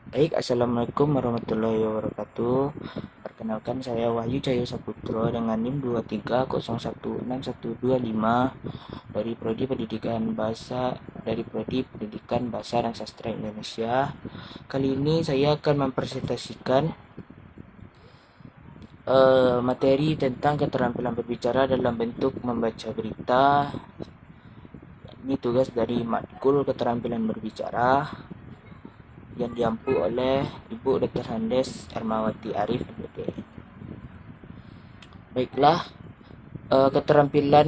Baik, Assalamualaikum warahmatullahi wabarakatuh. Perkenalkan, saya Wahyu Cahyo Saputro dengan NIM 23016125 dari Prodi Pendidikan Bahasa dan Sastra Indonesia. Kali ini saya akan mempresentasikan materi tentang keterampilan berbicara dalam bentuk membaca berita. Ini tugas dari matkul keterampilan berbicara yang diampu oleh Ibu Dr. Handes Ermawati Arif MPD. Baiklah, keterampilan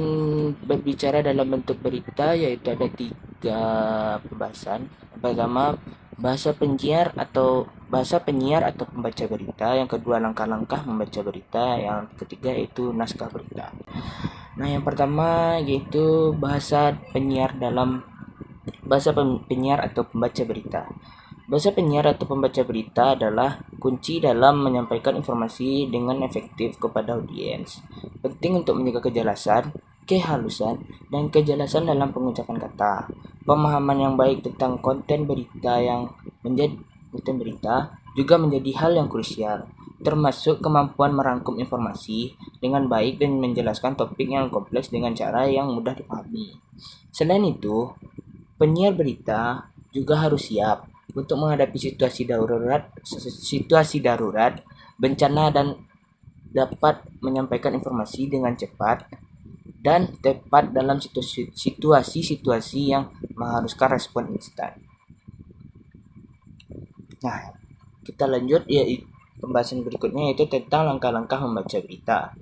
berbicara dalam bentuk berita yaitu ada 3 pembahasan. Yang pertama, bahasa penyiar atau pembaca berita. Yang kedua, langkah-langkah membaca berita. Yang ketiga yaitu naskah berita. Nah, yang pertama yaitu bahasa penyiar atau pembaca berita. Bahasa penyiar atau pembaca berita adalah kunci dalam menyampaikan informasi dengan efektif kepada audiens. Penting untuk menjaga kejelasan, kehalusan, dan kejelasan dalam pengucapan kata. Pemahaman yang baik tentang konten berita juga menjadi hal yang krusial, termasuk kemampuan merangkum informasi dengan baik dan menjelaskan topik yang kompleks dengan cara yang mudah dipahami. Selain itu, penyiar berita juga harus siap untuk menghadapi situasi darurat, bencana, dan dapat menyampaikan informasi dengan cepat dan tepat dalam situasi-situasi yang mengharuskan respon instan. Nah, kita lanjut yaitu pembahasan berikutnya yaitu tentang langkah-langkah membaca berita.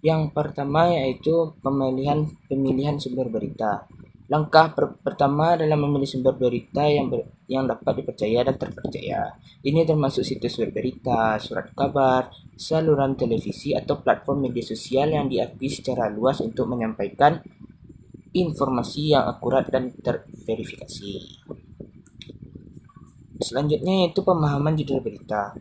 Yang pertama yaitu pemilihan sumber berita. Langkah pertama adalah memilih sumber berita yang dapat dipercaya dan terpercaya. Ini termasuk situs web berita, surat kabar, saluran televisi, atau platform media sosial yang diakui secara luas untuk menyampaikan informasi yang akurat dan terverifikasi. Selanjutnya yaitu pemahaman judul berita.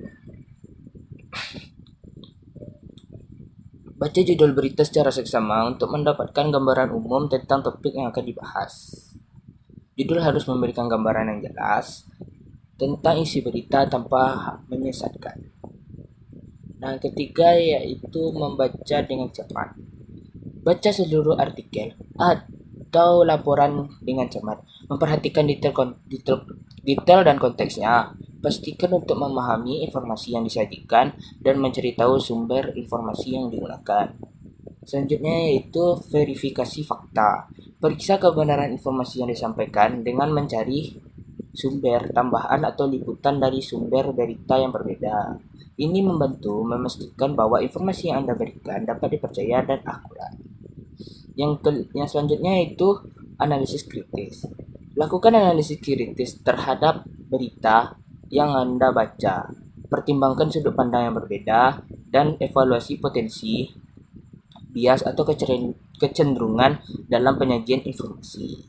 Baca judul berita secara seksama untuk mendapatkan gambaran umum tentang topik yang akan dibahas. Judul harus memberikan gambaran yang jelas tentang isi berita tanpa menyesatkan. Nah, ketiga yaitu membaca dengan cepat. Baca seluruh artikel atau laporan dengan cermat. Memperhatikan detail dan konteksnya. Pastikan untuk memahami informasi yang disajikan dan mencari tahu sumber informasi yang digunakan. Selanjutnya yaitu verifikasi fakta. Periksa kebenaran informasi yang disampaikan dengan mencari sumber tambahan atau liputan dari sumber berita yang berbeda. Ini membantu memastikan bahwa informasi yang Anda berikan dapat dipercaya dan akurat. Yang selanjutnya yaitu analisis kritis. Lakukan analisis kritis terhadap berita yang Anda baca. Pertimbangkan sudut pandang yang berbeda dan evaluasi potensi bias atau kecenderungan dalam penyajian informasi.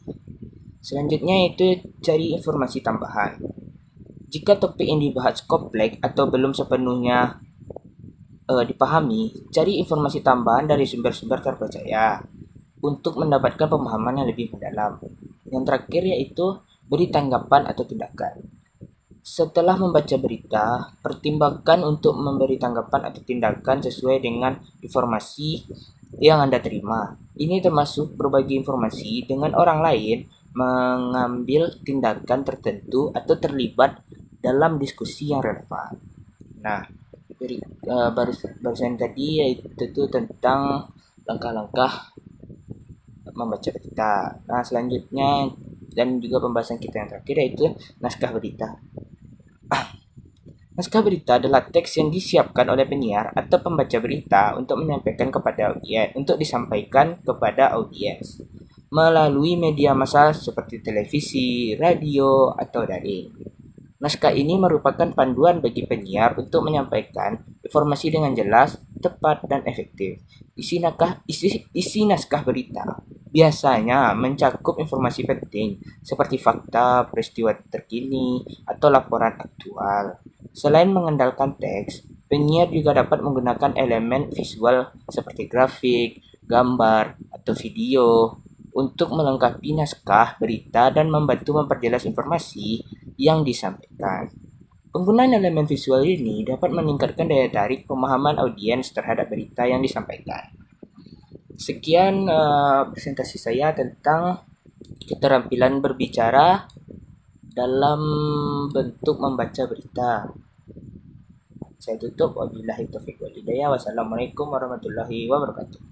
Selanjutnya yaitu cari informasi tambahan. Jika topik yang dibahas kompleks atau belum sepenuhnya dipahami, cari informasi tambahan dari sumber-sumber terpercaya untuk mendapatkan pemahaman yang lebih mendalam. Yang terakhir yaitu beri tanggapan atau tindakan. Setelah membaca berita, pertimbangkan untuk memberi tanggapan atau tindakan sesuai dengan informasi yang Anda terima. Ini termasuk berbagi informasi dengan orang lain, mengambil tindakan tertentu, atau terlibat dalam diskusi yang relevan. Nah, barusan tadi yaitu tentang langkah-langkah membaca berita. Nah, selanjutnya dan juga pembahasan kita yang terakhir yaitu naskah berita. Naskah berita adalah teks yang disiapkan oleh penyiar atau pembaca berita untuk disampaikan kepada audiens melalui media massa seperti televisi, radio, atau daring. Naskah ini merupakan panduan bagi penyiar untuk menyampaikan informasi dengan jelas, tepat, dan efektif. Isi naskah berita biasanya mencakup informasi penting seperti fakta, peristiwa terkini, atau laporan aktual. Selain mengandalkan teks, penyiar juga dapat menggunakan elemen visual seperti grafik, gambar, atau video untuk melengkapi naskah berita dan membantu memperjelas informasi yang disampaikan. Penggunaan elemen visual ini dapat meningkatkan daya tarik pemahaman audiens terhadap berita yang disampaikan. Sekian presentasi saya tentang keterampilan berbicara dalam bentuk membaca berita. Saya tutup. Wabillahi taufiq wal hidayah. Wassalamualaikum warahmatullahi wabarakatuh.